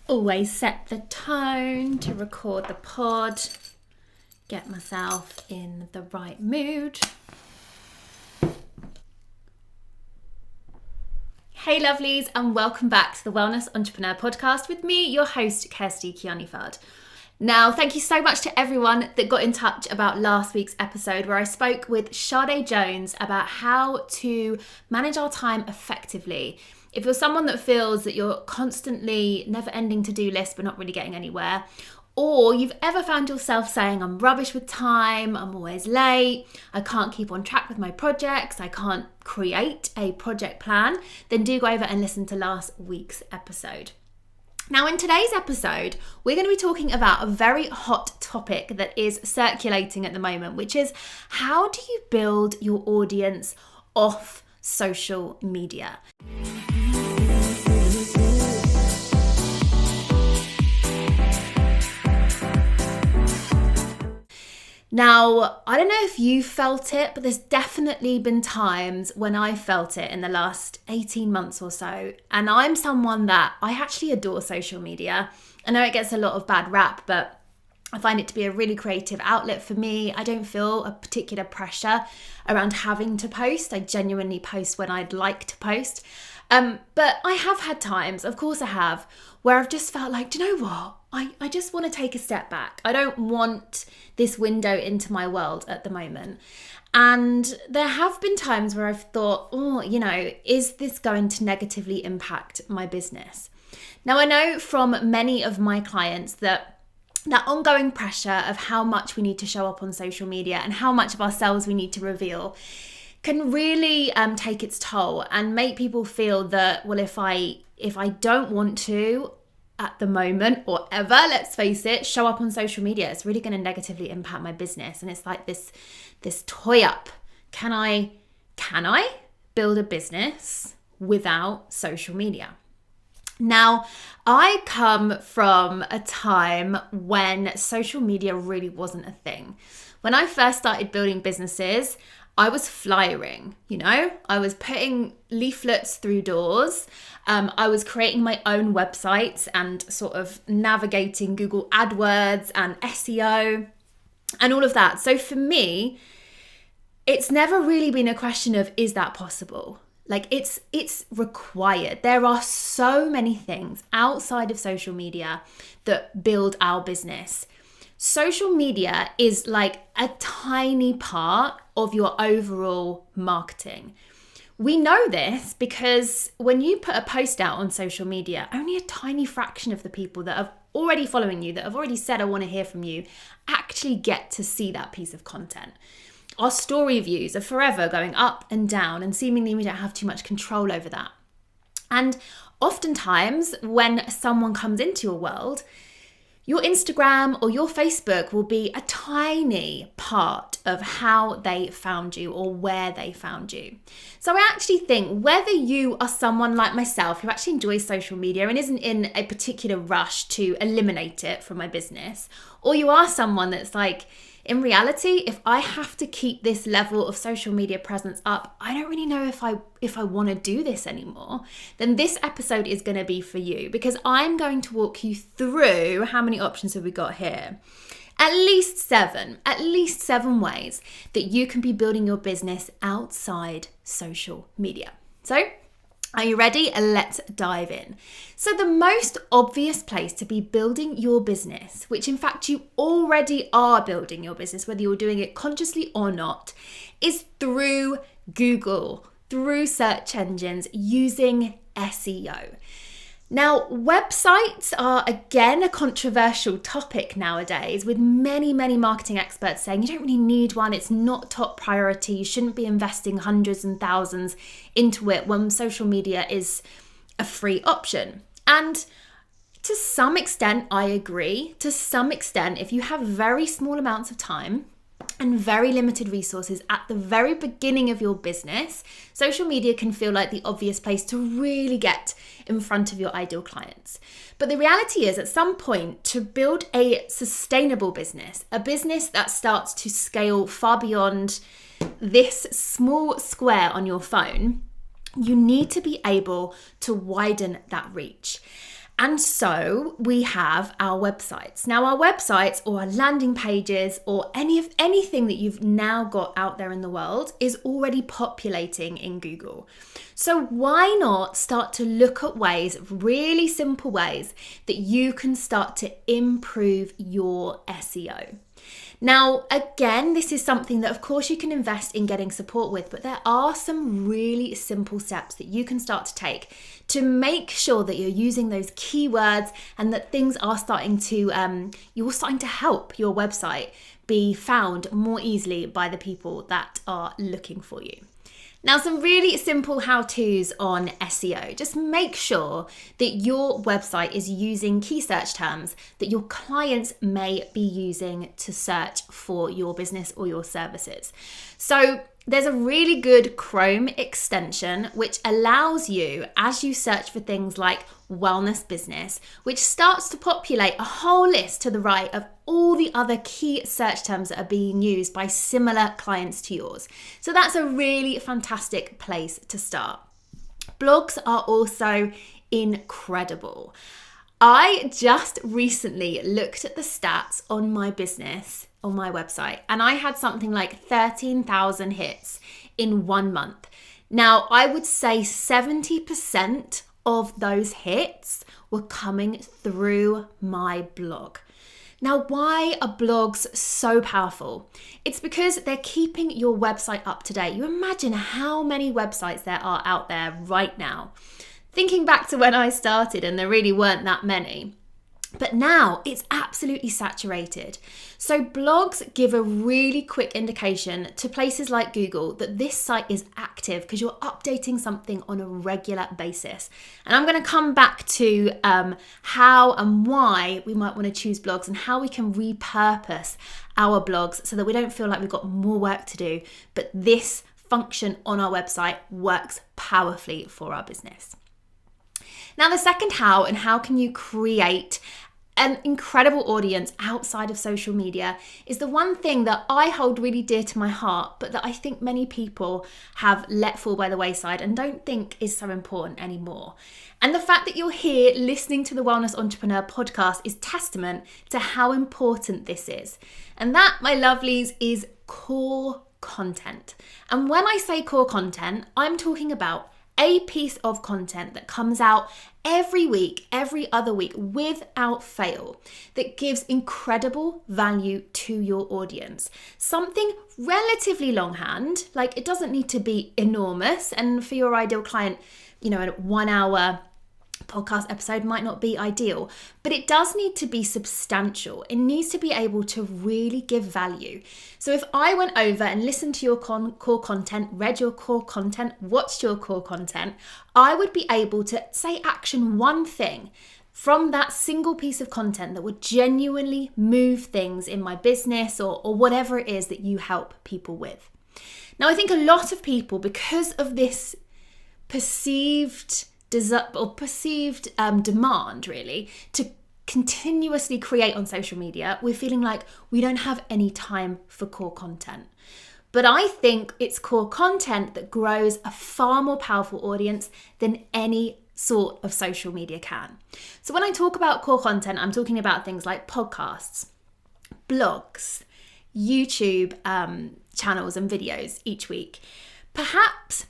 Always set the tone to record the pod, get myself in the right mood. Hey lovelies, and welcome back to the Wellness Entrepreneur Podcast with me, your host, Kirsty Kianifard. Now, thank you so much to everyone that got in touch about last week's episode where I spoke with Sade Jones about how to manage our time effectively. If you're someone that feels that you're constantly never-ending to-do lists but not really getting anywhere, or you've ever found yourself saying, I'm rubbish with time, I'm always late, I can't keep on track with my projects, I can't create a project plan, then do go over and listen to last week's episode. Now, in today's episode, we're going to be talking about a very hot topic that is circulating at the moment, which is how do you build your audience off social media? Now, I don't know if you felt it, but there's definitely been times when I felt it in the last 18 months or so. And I'm someone that I actually adore social media. I know it gets a lot of bad rap, but I find it to be a really creative outlet for me. I don't feel a particular pressure around having to post. I genuinely post when I'd like to post. But I have had times, of course I have, where I've just felt like, do you know what? I just want to take a step back. I don't want this window into my world at the moment. And there have been times where I've thought, is this going to negatively impact my business? Now, I know from many of my clients that ongoing pressure of how much we need to show up on social media and how much of ourselves we need to reveal can really take its toll and make people feel that, well, if I don't want to at the moment or ever, let's face it, show up on social media, it's really going to negatively impact my business. And it's like this toy up. Can I build a business without social media? Now, I come from a time when social media really wasn't a thing. When I first started building businesses, I was flyering, I was putting leaflets through doors. I was creating my own websites and sort of navigating Google AdWords and SEO and all of that. So for me, it's never really been a question of, is that possible? Like it's required. There are so many things outside of social media that build our business. Social media is like a tiny part of your overall marketing. We know this because when you put a post out on social media, only a tiny fraction of the people that are already following you, that have already said, I want to hear from you, actually get to see that piece of content. Our story views are forever going up and down, and seemingly we don't have too much control over that. And oftentimes when someone comes into your world, your Instagram or your Facebook will be a tiny part of how they found you or where they found you. So I actually think whether you are someone like myself who actually enjoys social media and isn't in a particular rush to eliminate it from my business, or you are someone that's like, in reality, if I have to keep this level of social media presence up, I don't really know if I want to do this anymore, then this episode is going to be for you, because I'm going to walk you through, how many options have we got here? At least seven ways that you can be building your business outside social media. So, are you ready? Let's dive in. So the most obvious place to be building your business, which in fact you already are building your business, whether you're doing it consciously or not, is through Google, through search engines, using SEO. Now, websites are again a controversial topic nowadays, with many marketing experts saying you don't really need one, it's not top priority, you shouldn't be investing hundreds and thousands into it when social media is a free option. And to some extent, I agree. To some extent, if you have very small amounts of time and very limited resources at the very beginning of your business, social media can feel like the obvious place to really get in front of your ideal clients. But the reality is, at some point, to build a sustainable business, a business that starts to scale far beyond this small square on your phone, you need to be able to widen that reach. And so we have our websites. Now our websites or our landing pages or anything that you've now got out there in the world is already populating in Google. So why not start to look at ways, really simple ways, that you can start to improve your SEO? Now, again, this is something that of course you can invest in getting support with, but there are some really simple steps that you can start to take to make sure that you're using those keywords and that things are starting to, you're starting to help your website be found more easily by the people that are looking for you. Now, some really simple how-tos on SEO. Just make sure that your website is using key search terms that your clients may be using to search for your business or your services. So there's a really good Chrome extension which allows you, as you search for things like wellness business, which starts to populate a whole list to the right of all the other key search terms that are being used by similar clients to yours. So that's a really fantastic place to start. Blogs are also incredible. I just recently looked at the stats on my business, on my website, and I had something like 13,000 hits in 1 month. Now, I would say 70% of those hits were coming through my blog. Now, why are blogs so powerful? It's because they're keeping your website up to date. You imagine how many websites there are out there right now. Thinking back to when I started, and there really weren't that many. But now it's absolutely saturated. So blogs give a really quick indication to places like Google that this site is active because you're updating something on a regular basis. And I'm going to come back to how and why we might want to choose blogs and how we can repurpose our blogs so that we don't feel like we've got more work to do, but this function on our website works powerfully for our business. Now, the second how, and how can you create an incredible audience outside of social media, is the one thing that I hold really dear to my heart, but that I think many people have let fall by the wayside and don't think is so important anymore. And the fact that you're here listening to the Wellness Entrepreneur podcast is testament to how important this is. And that, my lovelies, is core content. And when I say core content, I'm talking about a piece of content that comes out every week, every other week, without fail, that gives incredible value to your audience. Something relatively longhand, like it doesn't need to be enormous. And for your ideal client, a 1 hour podcast episode might not be ideal, but it does need to be substantial. It needs to be able to really give value. So if I went over and listened to your core content, read your core content, watched your core content, I would be able to say action one thing from that single piece of content that would genuinely move things in my business or whatever it is that you help people with. Now, I think a lot of people, because of this perceived demand really to continuously create on social media, we're feeling like we don't have any time for core content. But I think it's core content that grows a far more powerful audience than any sort of social media can. So when I talk about core content, I'm talking about things like podcasts, blogs, YouTube channels and videos each week. Perhaps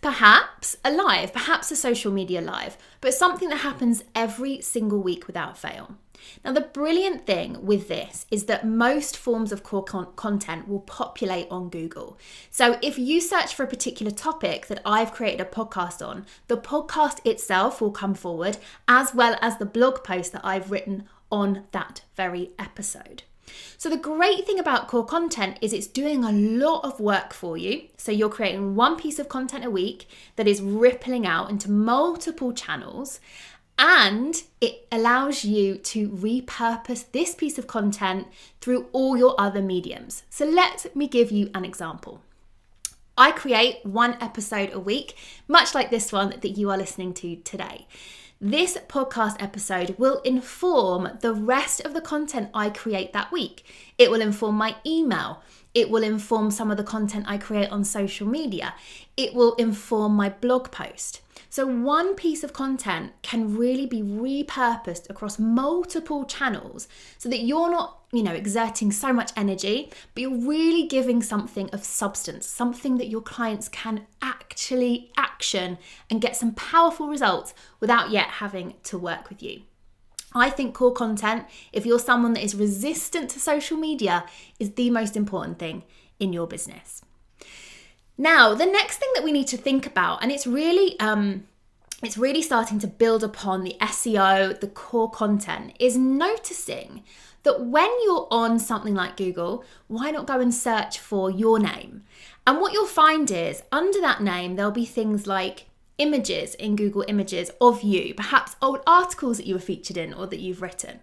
a live, perhaps a social media live, but something that happens every single week without fail. Now, the brilliant thing with this is that most forms of core content will populate on Google. So if you search for a particular topic that I've created a podcast on, the podcast itself will come forward, as well as the blog post that I've written on that very episode. So the great thing about core content is it's doing a lot of work for you. So you're creating one piece of content a week that is rippling out into multiple channels, and it allows you to repurpose this piece of content through all your other mediums. So let me give you an example. I create one episode a week, much like this one that you are listening to today. This podcast episode will inform the rest of the content I create that week. It will inform my email. It will inform some of the content I create on social media. It will inform my blog post. So one piece of content can really be repurposed across multiple channels so that you're not, exerting so much energy, but you're really giving something of substance, something that your clients can actually action and get some powerful results without yet having to work with you. I think core content, if you're someone that is resistant to social media, is the most important thing in your business. Now, the next thing that we need to think about, and it's really starting to build upon the SEO, the core content, is noticing that when you're on something like Google, why not go and search for your name? And what you'll find is under that name, there'll be things like images in Google Images of you, perhaps old articles that you were featured in or that you've written.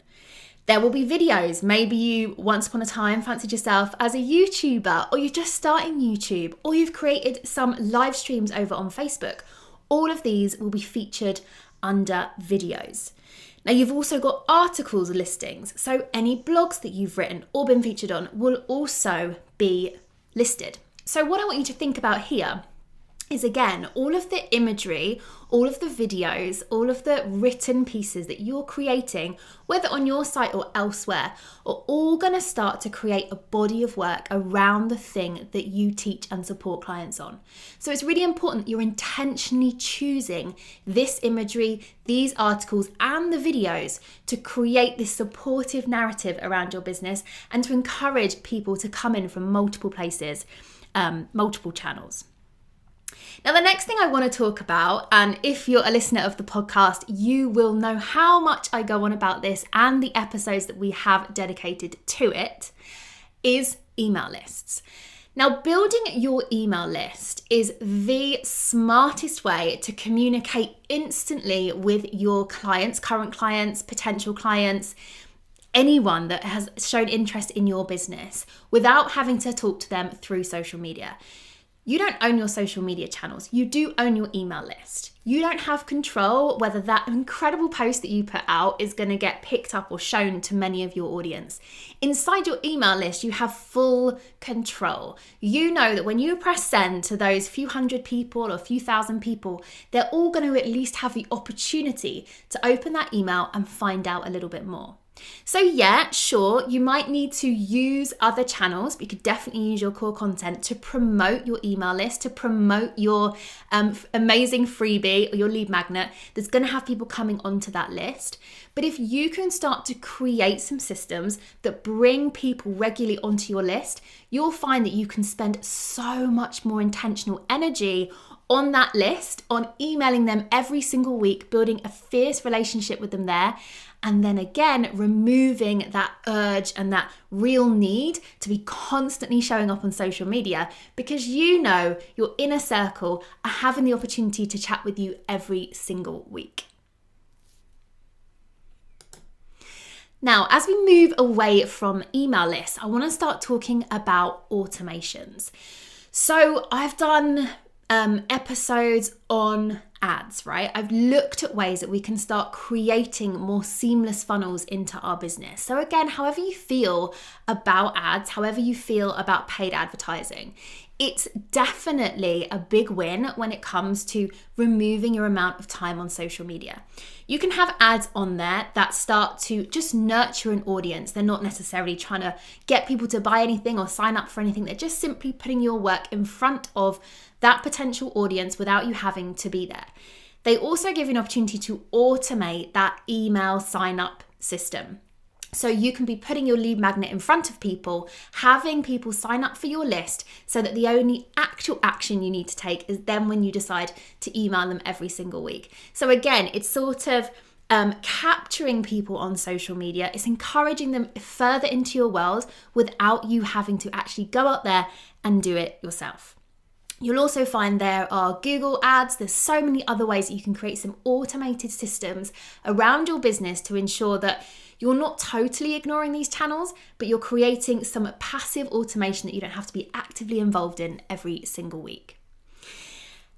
There will be videos. Maybe you once upon a time fancied yourself as a YouTuber, or you're just starting YouTube, or you've created some live streams over on Facebook. All of these will be featured under videos. Now, you've also got articles listings. So any blogs that you've written or been featured on will also be listed. So what I want you to think about here is, again, all of the imagery, all of the videos, all of the written pieces that you're creating, whether on your site or elsewhere, are all going to start to create a body of work around the thing that you teach and support clients on. So it's really important you're intentionally choosing this imagery, these articles, and the videos to create this supportive narrative around your business and to encourage people to come in from multiple places, multiple channels. Now, the next thing I want to talk about, and if you're a listener of the podcast, you will know how much I go on about this and the episodes that we have dedicated to it, is email lists. Now, building your email list is the smartest way to communicate instantly with your clients, current clients, potential clients, anyone that has shown interest in your business without having to talk to them through social media. You don't own your social media channels. You do own your email list. You don't have control whether that incredible post that you put out is going to get picked up or shown to many of your audience. Inside your email list, you have full control. You know that when you press send to those few hundred people or few thousand people, they're all going to at least have the opportunity to open that email and find out a little bit more. So yeah, sure, you might need to use other channels, but you could definitely use your core content to promote your email list, to promote your amazing freebie or your lead magnet that's going to have people coming onto that list. But if you can start to create some systems that bring people regularly onto your list, you'll find that you can spend so much more intentional energy on that list, on emailing them every single week, building a fierce relationship with them there. And then again, removing that urge and that real need to be constantly showing up on social media, because you know your inner circle are having the opportunity to chat with you every single week. Now, as we move away from email lists, I want to start talking about automations. So I've done episodes on ads, right? I've looked at ways that we can start creating more seamless funnels into our business. So again, however you feel about ads, however you feel about paid advertising, it's definitely a big win when it comes to removing your amount of time on social media. You can have ads on there that start to just nurture an audience. They're not necessarily trying to get people to buy anything or sign up for anything. They're just simply putting your work in front of that potential audience without you having to be there. They also give you an opportunity to automate that email sign up system. So you can be putting your lead magnet in front of people, having people sign up for your list so that the only actual action you need to take is then when you decide to email them every single week. So again, it's sort of capturing people on social media. It's encouraging them further into your world without you having to actually go out there and do it yourself. You'll also find there are Google ads. There's so many other ways that you can create some automated systems around your business to ensure that you're not totally ignoring these channels, but you're creating some passive automation that you don't have to be actively involved in every single week.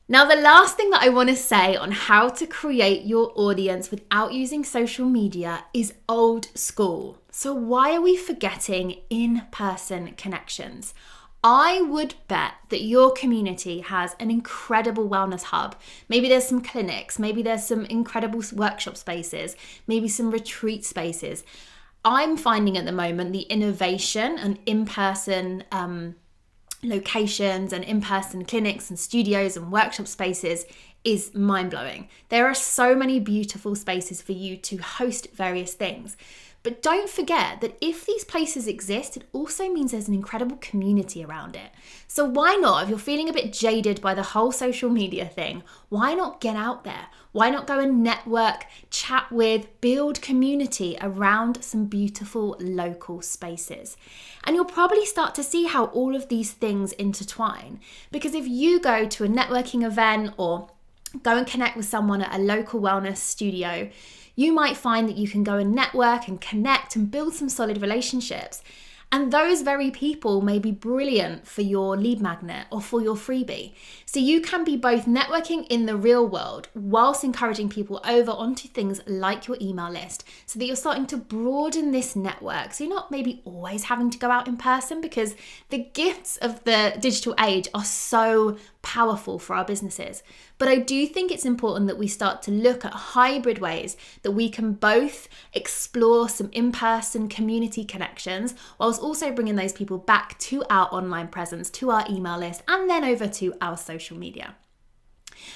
Now, the last thing that I want to say on how to create your audience without using social media is old school. So why are we forgetting in-person connections? I would bet that your community has an incredible wellness hub. Maybe there's some clinics, maybe there's some incredible workshop spaces, maybe some retreat spaces. I'm finding at the moment the innovation and in-person locations and in-person clinics and studios and workshop spaces is mind-blowing. There are so many beautiful spaces for you to host various things. But don't forget that if these places exist, it also means there's an incredible community around it. So why not, if you're feeling a bit jaded by the whole social media thing, why not get out there? Why not go and network, chat with, build community around some beautiful local spaces? And you'll probably start to see how all of these things intertwine. Because if you go to a networking event or go and connect with someone at a local wellness studio, you might find that you can go and network and connect and build some solid relationships. And those very people may be brilliant for your lead magnet or for your freebie. So you can be both networking in the real world whilst encouraging people over onto things like your email list, so that you're starting to broaden this network. So you're not maybe always having to go out in person, because the gifts of the digital age are so powerful for our businesses. But I do think it's important that we start to look at hybrid ways that we can both explore some in-person community connections whilst also bringing those people back to our online presence, to our email list, and then over to our social media.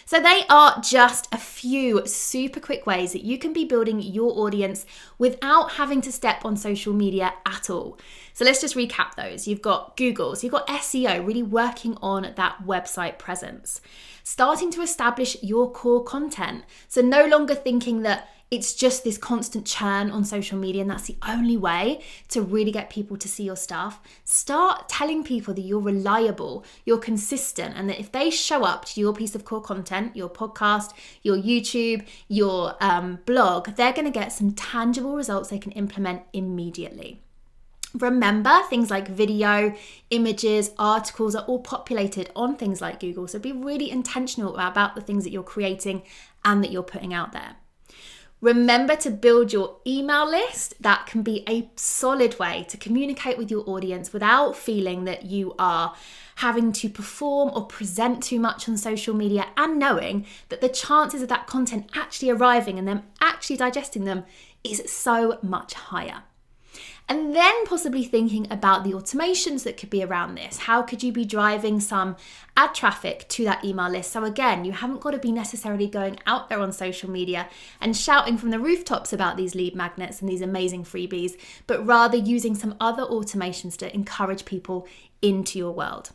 So they are just a few super quick ways that you can be building your audience without having to step on social media at all. So let's just recap those. You've got Google, so you've got SEO, really working on that website presence. Starting to establish your core content. So no longer thinking that it's just this constant churn on social media and that's the only way to really get people to see your stuff. Start telling people that you're reliable, you're consistent, and that if they show up to your piece of core content, your podcast, your YouTube, your blog, they're going to get some tangible results they can implement immediately. Remember, things like video, images, articles are all populated on things like Google. So be really intentional about the things that you're creating and that you're putting out there. Remember to build your email list. That can be a solid way to communicate with your audience without feeling that you are having to perform or present too much on social media, and knowing that the chances of that content actually arriving and them actually digesting them is so much higher. And then possibly thinking about the automations that could be around this. How could you be driving some ad traffic to that email list? So again, you haven't got to be necessarily going out there on social media and shouting from the rooftops about these lead magnets and these amazing freebies, but rather using some other automations to encourage people into your world.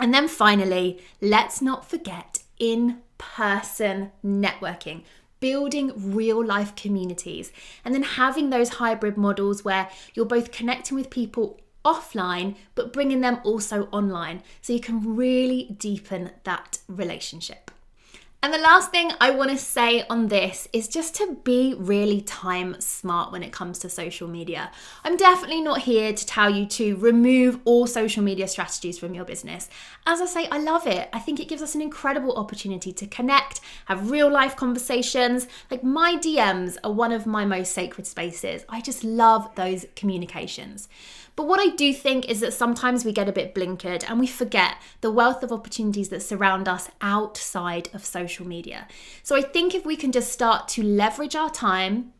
And then finally, let's not forget in-person networking. Building real life communities, and then having those hybrid models where you're both connecting with people offline but bringing them also online, so you can really deepen that relationship. And the last thing I want to say on this is just to be really time smart when it comes to social media. I'm definitely not here to tell you to remove all social media strategies from your business. As I say, I love it. I think it gives us an incredible opportunity to connect, have real life conversations. Like, my DMs are one of my most sacred spaces. I just love those communications. But what I do think is that sometimes we get a bit blinkered and we forget the wealth of opportunities that surround us outside of social media. So I think if we can just start to leverage our time,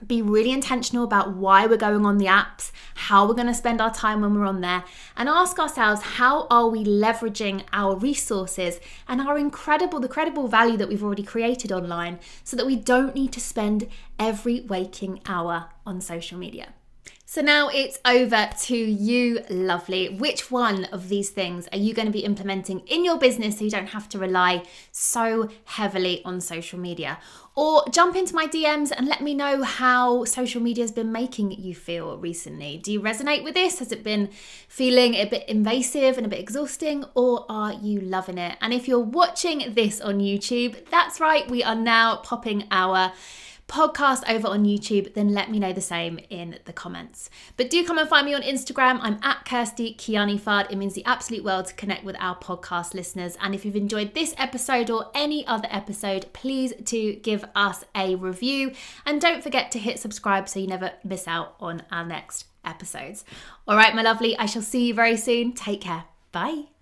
be really intentional about why we're going on the apps, how we're going to spend our time when we're on there, and ask ourselves, how are we leveraging our resources and the incredible value that we've already created online, so that we don't need to spend every waking hour on social media. So now it's over to you, lovely. Which one of these things are you going to be implementing in your business so you don't have to rely so heavily on social media? Or jump into my DMs and let me know how social media has been making you feel recently. Do you resonate with this? Has it been feeling a bit invasive and a bit exhausting, or are you loving it? And if you're watching this on YouTube, that's right, we are now popping our podcast over on YouTube, then let me know the same in the comments. But do come and find me on Instagram. I'm at Kirsty Kianifard. It means the absolute world to connect with our podcast listeners. And if you've enjoyed this episode or any other episode, please do give us a review. And don't forget to hit subscribe so you never miss out on our next episodes. All right, my lovely, I shall see you very soon. Take care. Bye.